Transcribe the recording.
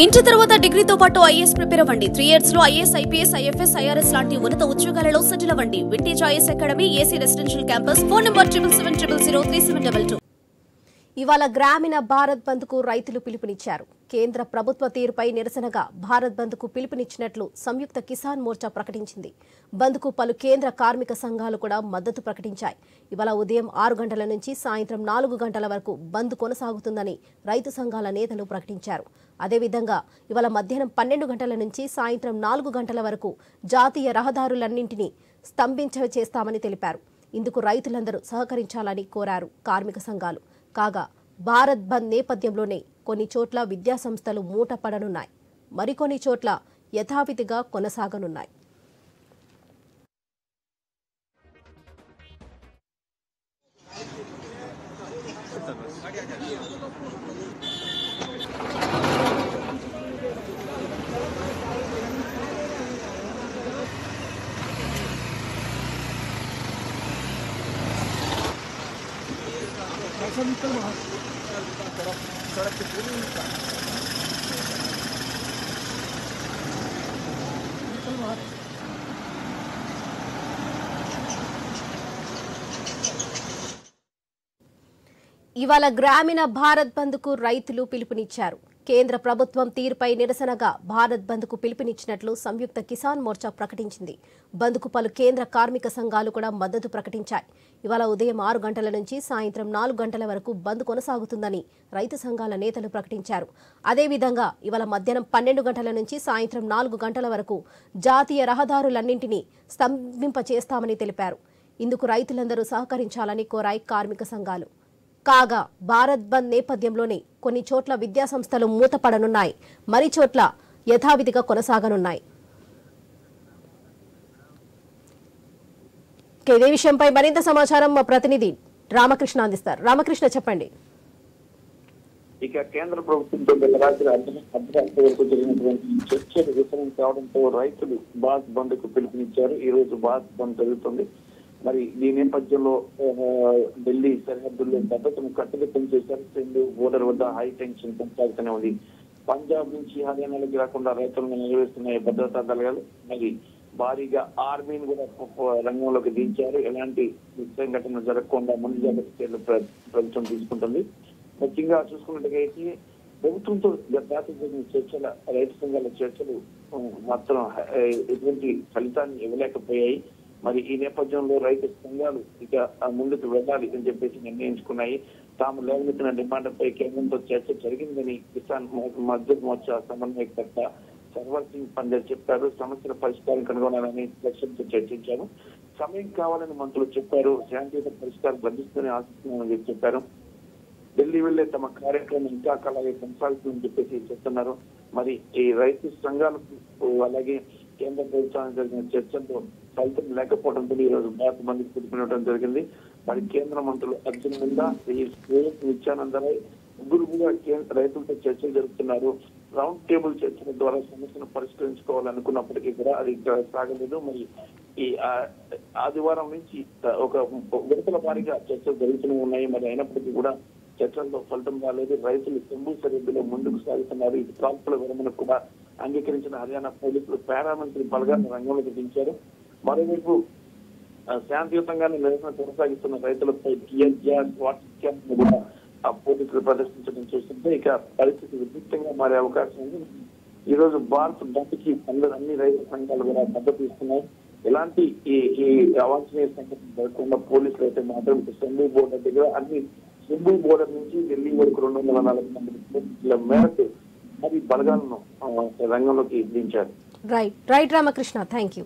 Inter తర్వాత డిగ్రీతో పాటు IAS prepare అవ్వండి. 3 years లో ఐఏఎస్, ఐపీఎస్, ఐఎఫ్ఎస్, ఐఆర్ఎస్ లాంటి ఉన్నత ఉద్యోగాలలో సెటిల్ అవ్వండి. Vintage IAS academy, AC residential campus. Phone number 7770033722. ఇవాళ గ్రామీణ భారత్ బంద్ కు రైతులు పిలుపునిచ్చారు. కేంద్ర ప్రభుత్వ తీరుపై నిరసనగా భారత్ బంద్ కు పిలుపునిచ్చినట్లు సంయుక్త కిసాన్ మోర్చా ప్రకటించింది. బంద్ కు పలు కేంద్ర కార్మిక సంఘాలు కూడా మద్దతు ప్రకటించాయి. ఇవాళ ఉదయం 6 గంటల నుంచి సాయంత్రం 4 గంటల వరకు బంద్ కొనసాగుతుందని రైతు సంఘాల నేతలు ప్రకటించారు. అదేవిధంగా ఇవాళ మధ్యాహ్నం 12 గంటల నుంచి సాయంత్రం 4 గంటల వరకు జాతీయ రహదారులన్నింటినీ స్తంభించేస్తామని తెలిపారు. ఇందుకు రైతులందరూ సహకరించాలని కోరారు కార్మిక సంఘాలు. కాగా భారత్ బంద్ నేపథ్యంలోనే కొన్ని చోట్ల విద్యాసంస్థలు మూతపడనున్నాయి. మరికొన్ని చోట్ల యథావిధిగా కొనసాగనున్నాయి. ఇవాళ గ్రామీణ భారత్ బంద్ కు రైతులు పిలుపునిచ్చారు. కేంద్ర ప్రభుత్వం తీరుపై నిరసనగా భారత్ బంద్ కు పిలుపునిచ్చినట్లు సంయుక్త కిసాన్ మోర్చా ప్రకటించింది. బంద్ కు పలు కేంద్ర కార్మిక సంఘాలు కూడా మద్దతు ప్రకటించాయి. ఇవాళ ఉదయం 6 గంటల నుంచి సాయంత్రం 4 గంటల వరకు బంద్ కొనసాగుతుందని రైతు సంఘాల నేతలు ప్రకటించారు. అదేవిధంగా ఇవాళ మధ్యాహ్నం 12 గంటల నుంచి సాయంత్రం 4 గంటల వరకు జాతీయ రహదారులన్నింటినీ స్తంభింపచేస్తామని తెలిపారు. ఇందుకు రైతులందరూ సహకరించాలని కోరాయి కార్మిక సంఘాలు. కాగా భారత్ బంద్ నేపథ్యంలోనే కొన్ని చోట్ల విద్యాసంస్థలు మూతపడనున్నాయి. మరి చోట్ల యథావిధిగా కొనసాగనున్నాయి. ఇదే విషయంపై మరింత సమాచారం మా ప్రతినిధి రామకృష్ణ అందిస్తారు. రామకృష్ణ, చెప్పండి. ఇక కేంద్ర ప్రభుత్వంతో గత రాత్రి అర్ధరాత్రి వరకు జరిగినటువంటి చర్చలు విఫలం కావడంతో రైతులు భారత్ బంద్ కు పిలుపునిచ్చారు. ఈ రోజు భారత్ బంద్ జరుగుతుంది. మరి ఈ నేపథ్యంలో ఢిల్లీ సరిహద్దుల్లో భద్రతను కట్టుదిట్టం చేశారు. రెండు బోర్డర్ వద్ద హై టెన్షన్ కొనసాగుతూనే ఉంది. పంజాబ్ నుంచి హర్యానాలోకి రాకుండా రైతులను నిర్వహిస్తున్నాయి భద్రతా దళాలు. మరి భారీగా ఆర్మీని కూడా రంగంలోకి దించారు. ఎలాంటి సంఘటన జరగకుండా ముందు జాగ్రత్త చర్యలు ప్రభుత్వం తీసుకుంటుంది. ముఖ్యంగా చూసుకున్నట్టుగైతే ప్రభుత్వంతో రాత్రి జరిగిన చర్చల రైతు సంఘాల చర్చలు మాత్రం ఎటువంటి ఫలితాన్ని ఇవ్వలేకపోయాయి. మరి ఈ నేపథ్యంలో రైతు సంఘాలు ఇక ముందుకు వెళ్ళాలి అని చెప్పేసి నిర్ణయించుకున్నాయి. తాము లేవనెత్తిన డిమాండ్లపై కేంద్రంతో చర్చ జరిగిందని కిసాన్ మజ్దూర్ మోర్చా సమన్వయకర్త సర్వర్ సింగ్ పండేర్ చెప్పారు. సమస్యల పరిష్కారం కనుగొనాలని లక్ష్యంతో చర్చించారు. సమయం కావాలని మంత్రులు చెప్పారు. శాంతియుత పరిష్కారం లభిస్తుందని ఆశిస్తున్నామని చెప్పారు. ఢిల్లీ వెళ్లే తమ కార్యక్రమం ఇంకా అలాగే కొనసాగుతుందని చెప్పేసి చెప్తున్నారు. మరి ఈ రైతు సంఘాలకు అలాగే కేంద్ర ప్రభుత్వానికి జరిగిన చర్చల్లో ఫలితం లేకపోవడంతో ఈ రోజు భారత్ బంద్ పిలుపునివ్వడం జరిగింది. మరి కేంద్ర మంత్రులు అర్జున్ ముందా, నిత్యానందరాయ్ ముగ్గురు కూడా రైతులతో చర్చలు జరుపుతున్నారు. రౌండ్ టేబుల్ చర్చల ద్వారా సమస్యను పరిష్కరించుకోవాలనుకున్నప్పటికీ కూడా అది సాగలేదు. మరి ఈ ఆదివారం నుంచి ఒక విడతల వారీగా చర్చలు జరుగుతూనే ఉన్నాయి. మరి అయినప్పటికీ కూడా చర్చల్లో ఫలితం రాలేదు. రైతులు శంభు సరిహద్దులో ముందుకు సాగుతున్నారు. ఇది కాల్పుల విరమణకు కూడా అంగీకరించిన హర్యానా పోలీసులు పారామిలిటరీ బలగాన్ని రంగంలోకి దించారు. మరోవైపు శాంతియుతంగానే నిరసన కొనసాగిస్తున్న రైతులపై టియర్ గ్యాస్, వాటర్ క్యాప్ కూడా పోలీసులు ప్రదర్శించడం చూస్తుంటే ఇక పరిస్థితి విపరీతంగా మారే అవకాశం ఉంది. ఈ రోజు భారత్ బంద్ కి అన్ని రైతు సంఘాలు కూడా మద్దతు ఇస్తున్నాయి. ఎలాంటి ఈ అవాంఛనీయ సంఘటన జరగకుండా పోలీసులు అయితే మాత్రం శంభు బోర్డర్ దగ్గర శంభు బోర్డర్ నుంచి ఢిల్లీ వరకు 240 మంది పోలీసుల మేరకు మరి బలగాలను రంగంలోకి దించారు. Right Ramakrishna, thank you.